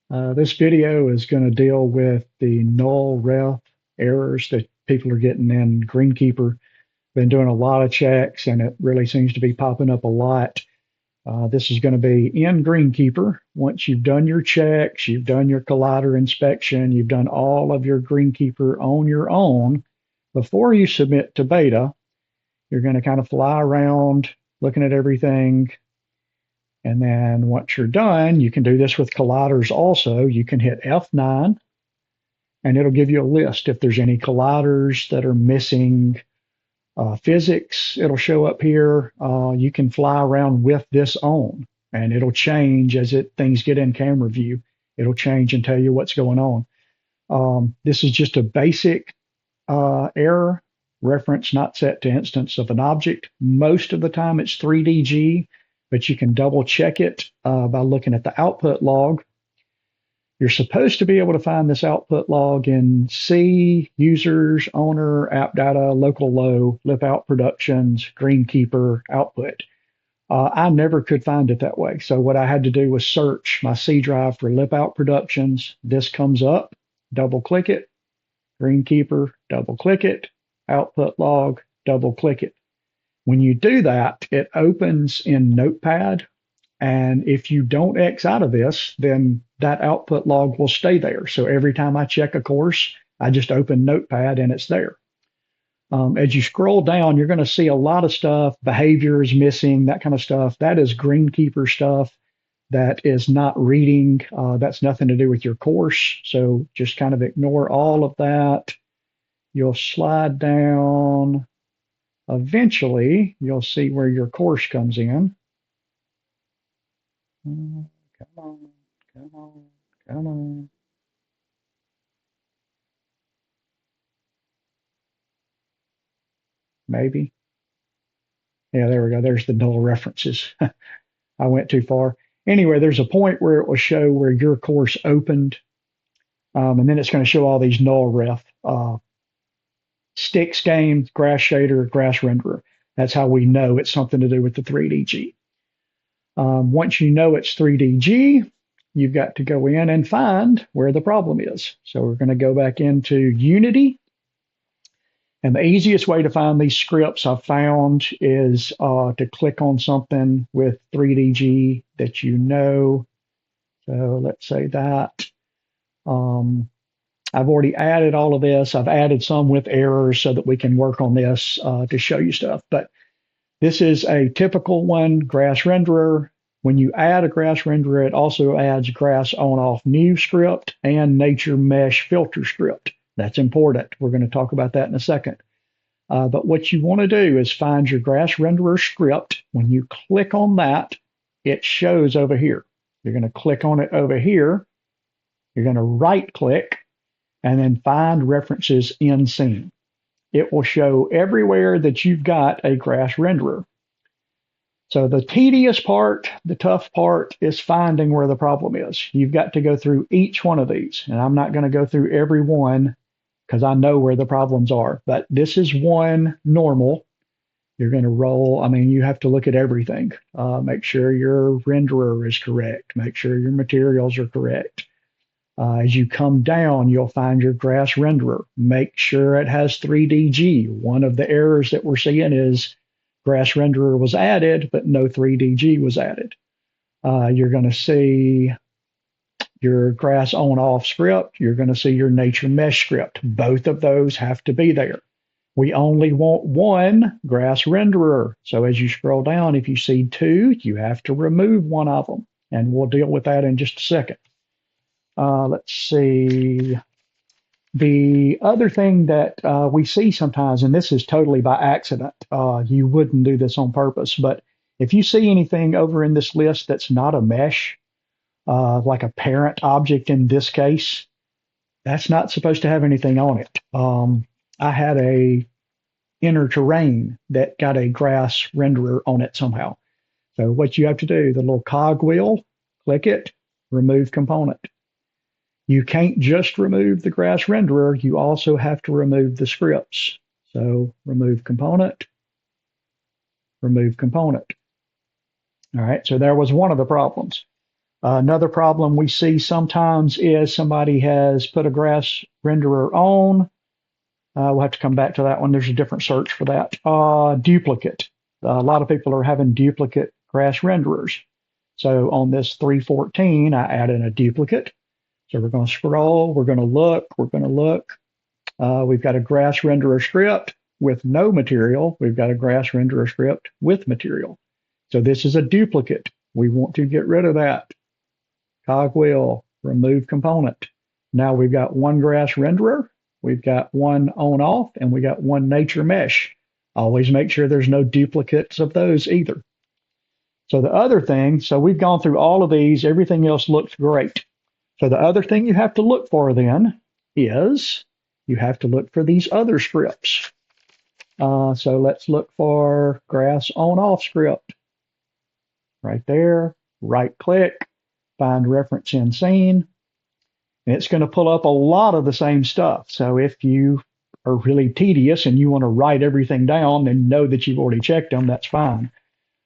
This video is going to deal with the null ref errors that people are getting in Greenkeeper. Been doing a lot of checks and it really seems to be popping up a lot. This is going to be in Greenkeeper. Once you've done your checks, you've done your collider inspection, you've done all of your Greenkeeper on your own, before you submit to beta, you're going to kind of fly around looking at everything. And then once you're done, you can do this with colliders also. You can hit F9 and it'll give you a list. If there's any colliders that are missing physics, it'll show up here. You can fly around with this on and it'll change as things get in camera view. It'll change and tell you what's going on. This is just a basic error reference not set to instance of an object. Most of the time it's 3DG, but you can double check it by looking at the output log. You're supposed to be able to find this output log in C, users, owner, app data, local low, lip out productions, Greenkeeper, output. I never could find it that way. So what I had to do was search my C drive for lip out productions. This comes up, double click it, Greenkeeper, double click it, output log, double click it. When you do that, it opens in Notepad. And if you don't X out of this, then that output log will stay there. So every time I check a course, I just open Notepad and it's there. As you scroll down, you're going to see a lot of stuff, behaviors missing, that kind of stuff. That is Greenkeeper stuff that is not reading. That's nothing to do with your course. So just kind of ignore all of that. You'll slide down. Eventually, you'll see where your course comes in. Come on, come on, come on. Maybe. Yeah, there we go. There's the null references. I went too far. Anyway, there's a point where it will show where your course opened. And then it's going to show all these null ref. Sticks game, grass shader, GrassRenderer. That's how we know it's something to do with the 3DG. Once you know it's 3DG, you've got to go in and find where the problem is. So we're going to go back into Unity. And the easiest way to find these scripts I've found is to click on something with 3DG that you know. So let's say that. I've already added all of this. I've added some with errors so that we can work on this to show you stuff. But this is a typical one, GrassRenderer. When you add a GrassRenderer, it also adds Grass on off new script and nature mesh filter script. That's important. We're going to talk about that in a second. But what you want to do is find your GrassRenderer script. When you click on that, it shows over here. You're going to click on it over here. You're going to right click and then find references in scene. It will show everywhere that you've got a GrassRenderer. So the tedious part, the tough part is finding where the problem is. You've got to go through each one of these, and I'm not going to go through every one because I know where the problems are, but this is one normal. You're going to roll. I mean, you have to look at everything. Make sure your renderer is correct. Make sure your materials are correct. As you come down, you'll find your GrassRenderer. Make sure it has 3DG. One of the errors that we're seeing is GrassRenderer was added, but no 3DG was added. You're going to see your Grass on off script. You're going to see your nature mesh script. Both of those have to be there. We only want one GrassRenderer. So as you scroll down, if you see two, you have to remove one of them. And we'll deal with that in just a second. Let's see. The other thing that we see sometimes, and this is totally by accident, you wouldn't do this on purpose, but if you see anything over in this list that's not a mesh, like a parent object in this case, that's not supposed to have anything on it. I had a inner terrain that got a GrassRenderer on it somehow. So what you have to do, the little cog wheel, click it, remove component. You can't just remove the GrassRenderer, you also have to remove the scripts. So remove component, remove component. All right, so there was one of the problems. Another problem we see sometimes is somebody has put a grass renderer on. We'll have to come back to that one. There's a different search for that. Duplicate. A lot of people are having duplicate grass renderers. So on this 314, I added a duplicate. So we're going to scroll. We're going to look. We're going to look. We've got a grass renderer script with no material. We've got a grass renderer script with material. So this is a duplicate. We want to get rid of that. Cogwheel, remove component. Now we've got one grass renderer, we've got one on off, and we got one nature mesh. Always make sure there's no duplicates of those either. So the other thing, so we've gone through all of these, everything else looks great. So the other thing you have to look for then is you have to look for these other scripts. So let's look for grass on off script. Right there, right click. Find reference in scene, and it's going to pull up a lot of the same stuff. So if you are really tedious and you want to write everything down and know that you've already checked them, that's fine.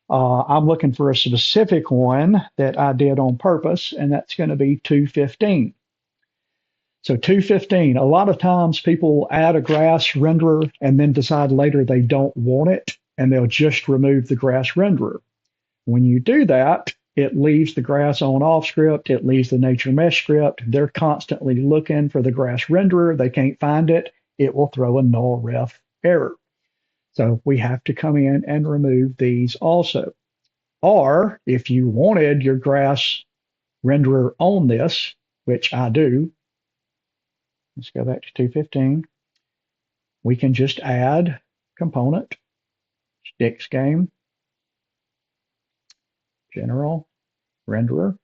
I'm looking for a specific one that I did on purpose, and that's going to be 215. So 215, a lot of times people add a grass renderer and then decide later they don't want it, and they'll just remove the grass renderer. When you do that, it leaves the grass on off script. It leaves the nature mesh script. They're constantly looking for the grass renderer. They can't find it. It will throw a null ref error. So we have to come in and remove these also. Or if you wanted your grass renderer on this, which I do, let's go back to 215. We can just add component, sticks game, general, renderer.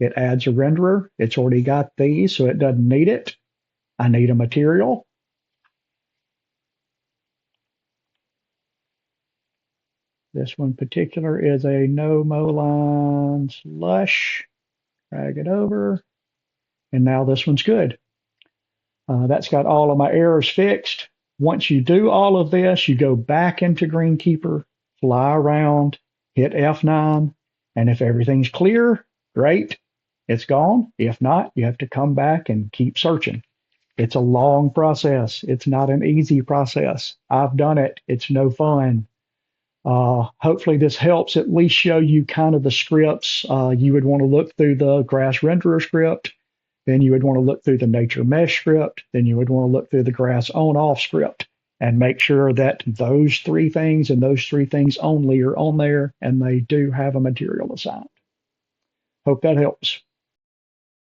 It adds a renderer. It's already got these, so it doesn't need it. I need a material. This one particular is a no mow slush. Drag it over. And now this one's good. That's got all of my errors fixed. Once you do all of this, you go back into Greenkeeper, fly around, hit F9, and if everything's clear, great, it's gone. If not, you have to come back and keep searching. It's a long process. It's not an easy process. I've done it. It's no fun. Hopefully this helps at least show you kind of the scripts. You would want to look through the grass renderer script. Then you would want to look through the nature mesh script. Then you would want to look through the grass on off script and make sure that those three things and those three things only are on there and they do have a material assigned. Hope that helps.